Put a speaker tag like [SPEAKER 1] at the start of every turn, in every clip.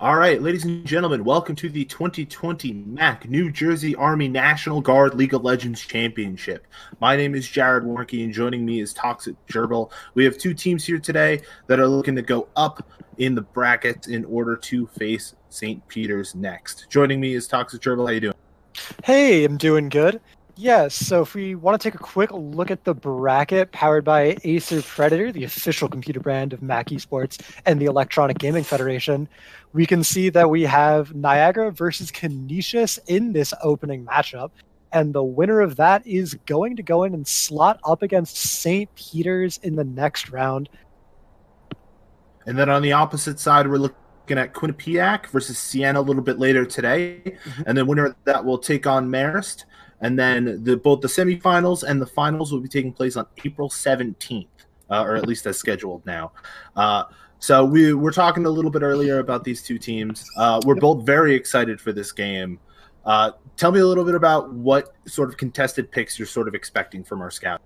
[SPEAKER 1] All right, ladies and gentlemen, welcome to the 2020 MAAC New Jersey Army National Guard League of Legends Championship. My name is Jared Warnke, and joining me is Toxic Gerbil. We have two teams here today that are looking to go up in the brackets in order to face St. Peter's next. Joining me is Toxic Gerbil. How you doing?
[SPEAKER 2] Hey, I'm doing good. Yes, so if we want to take a quick look at the bracket powered by Acer Predator, the official computer brand of MAAC Esports and the Electronic Gaming Federation, we can see that we have Niagara versus Canisius in this opening matchup. And the winner of that is going to go in and slot up against St. Peter's in the next round.
[SPEAKER 1] And then on the opposite side, we're looking at Quinnipiac versus Siena a little bit later today. And the winner of that will take on Marist. And then both the semifinals and the finals will be taking place on April 17th, or at least as scheduled now. So we were talking a little bit earlier about these two teams. We're both very excited for this game. Tell me a little bit about what sort of contested picks you're sort of expecting from our scout.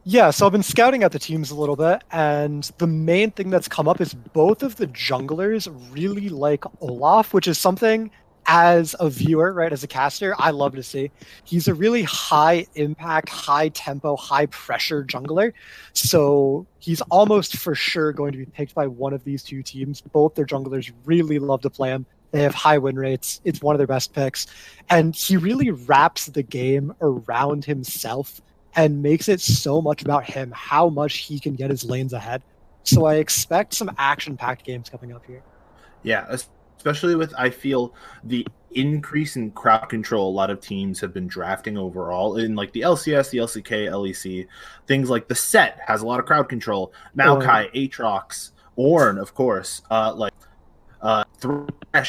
[SPEAKER 2] Yeah, so I've been scouting out the teams a little bit, and the main thing that's come up is both of the junglers really like Olaf, which is something as a viewer, right, as a caster, I love to see. He's a really high impact, high tempo, high pressure jungler. So he's almost for sure going to be picked by one of these two teams. Both their junglers really love to play him. They have high win rates. It's one of their best picks. And he really wraps the game around himself and makes it so much about him, how much he can get his lanes ahead. So I expect some action-packed games coming up here.
[SPEAKER 1] Yeah, especially with, I feel, the increase in crowd control a lot of teams have been drafting overall in like the LCS, the LCK, LEC, things like the set has a lot of crowd control. Maokai, Aatrox, Ornn, of course, Thresh,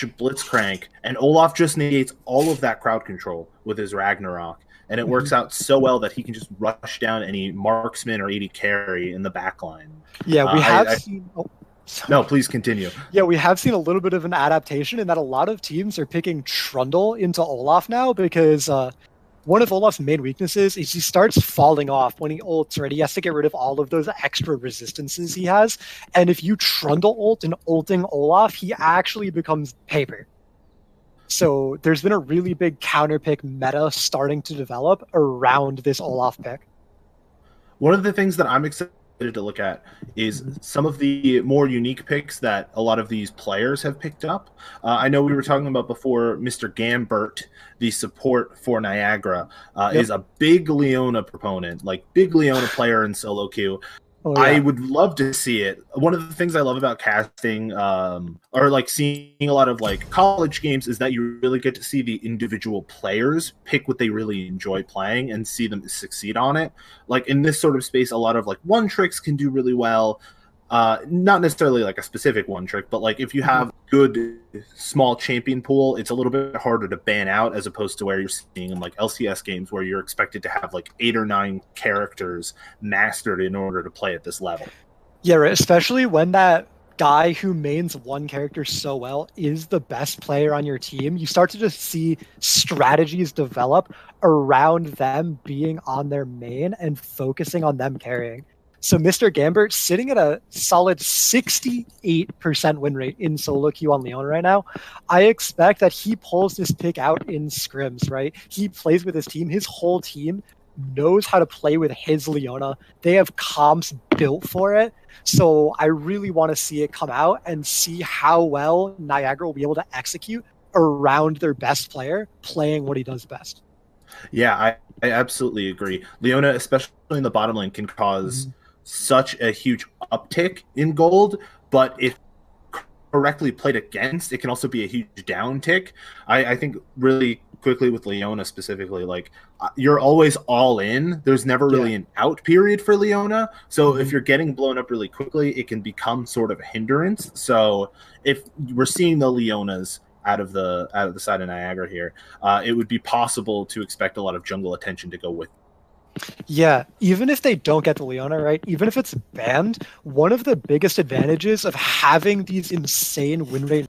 [SPEAKER 1] Blitzcrank, and Olaf just negates all of that crowd control with his Ragnarok. And it works out so well that he can just rush down any marksman or AD carry in the backline.
[SPEAKER 2] Yeah, we have seen...
[SPEAKER 1] No, please continue.
[SPEAKER 2] Yeah, we have seen a little bit of an adaptation in that a lot of teams are picking Trundle into Olaf now because one of Olaf's main weaknesses is he starts falling off when he ults, right? He has to get rid of all of those extra resistances he has. And if you Trundle ult and ulting Olaf, he actually becomes paper. So there's been a really big counter pick meta starting to develop around this Olaf pick.
[SPEAKER 1] One of the things that I'm excited to look at is some of the more unique picks that a lot of these players have picked up. I know we were talking about before, Mr. Gambert, the support for Niagara, is a big Leona proponent, like big Leona player in solo queue. Oh, yeah. I would love to see it. One of the things I love about casting or like seeing a lot of like college games is that you really get to see the individual players pick what they really enjoy playing and see them succeed on it. Like in this sort of space, a lot of like one tricks can do really well. Not necessarily like a specific one trick, but like if you have good small champion pool, it's a little bit harder to ban out as opposed to where you're seeing in like LCS games where you're expected to have like 8 or 9 characters mastered in order to play at this level.
[SPEAKER 2] Yeah, right. Especially when that guy who mains one character so well is the best player on your team, you start to just see strategies develop around them being on their main and focusing on them carrying. So Mr. Gambert sitting at a solid 68% win rate in solo queue on Leona right now. I expect that he pulls this pick out in scrims, right? He plays with his team. His whole team knows how to play with his Leona. They have comps built for it. So I really want to see it come out and see how well Niagara will be able to execute around their best player playing what he does best.
[SPEAKER 1] Yeah, I absolutely agree. Leona, especially in the bottom lane, can cause such a huge uptick in gold, but if correctly played against, it can also be a huge downtick. I think really quickly with Leona specifically, like you're always all in. There's never really an out period for Leona. So if you're getting blown up really quickly, it can become sort of a hindrance. So if we're seeing the Leonas out of the side of Niagara here, it would be possible to expect a lot of jungle attention to go with.
[SPEAKER 2] Yeah, even if they don't get the Leona, right, even if it's banned, one of the biggest advantages of having these insane win rates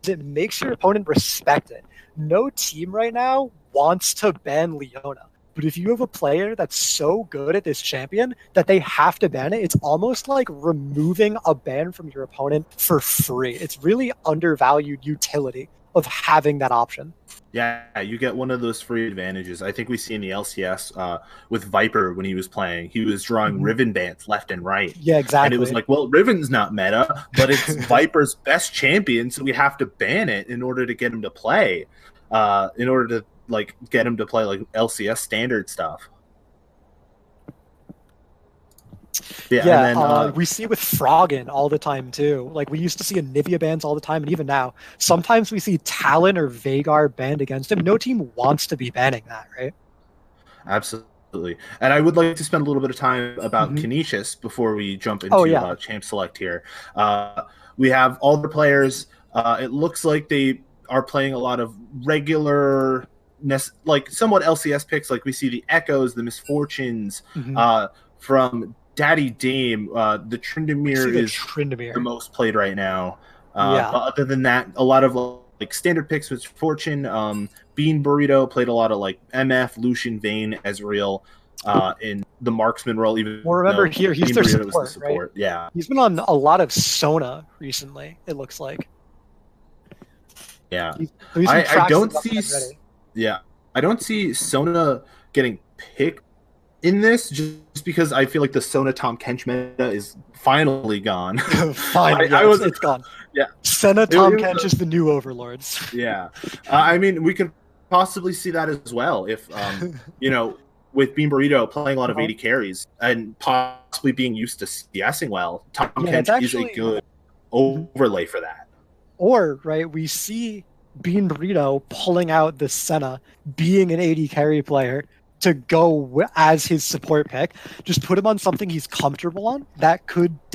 [SPEAKER 2] is it makes your opponent respect it. No team right now wants to ban Leona. But if you have a player that's so good at this champion that they have to ban it, it's almost like removing a ban from your opponent for free. It's really undervalued utility of having that option.
[SPEAKER 1] Yeah, you get one of those free advantages. I think we see in the LCS with Viper when he was playing. He was drawing Riven bans left and right.
[SPEAKER 2] Yeah, exactly.
[SPEAKER 1] And it was like, well, Riven's not meta, but it's Viper's best champion, so we have to ban it in order to get him to play. In order to get him to play like LCS standard stuff.
[SPEAKER 2] Yeah, and then, we see with Froggen all the time too. Like we used to see Anivia bans all the time, and even now, sometimes we see Talon or Veigar banned against him. No team wants to be banning that, right?
[SPEAKER 1] Absolutely. And I would like to spend a little bit of time about Canisius before we jump into Champ Select here. We have all the players. It looks like they are playing a lot of regular, like somewhat LCS picks. Like we see the Echoes, the Misfortunes from Daddy Dame. The Tryndamere is the most played right now. But other than that, a lot of like standard picks with Fortune. Bean Burrito played a lot of like MF, Lucian, Vayne, Ezreal in the marksman role. Even
[SPEAKER 2] remember here, he's their support, right?
[SPEAKER 1] Yeah,
[SPEAKER 2] he's been on a lot of Sona recently. It looks like.
[SPEAKER 1] Yeah, I don't see. Yeah, I don't see Sona getting picked in this just because I feel like the Sona Tom Kench meta is finally gone.
[SPEAKER 2] It's gone. Yeah, Sona Tom Kench is the new overlords.
[SPEAKER 1] Yeah, I mean we could possibly see that as well if with Bean Burrito playing a lot of 80 carries and possibly being used to CSing well. Tom Kench is a good overlay for that.
[SPEAKER 2] Or, right, we see Bean Burrito pulling out the Senna, being an 80 carry player, to go as his support pick. Just put him on something he's comfortable on that could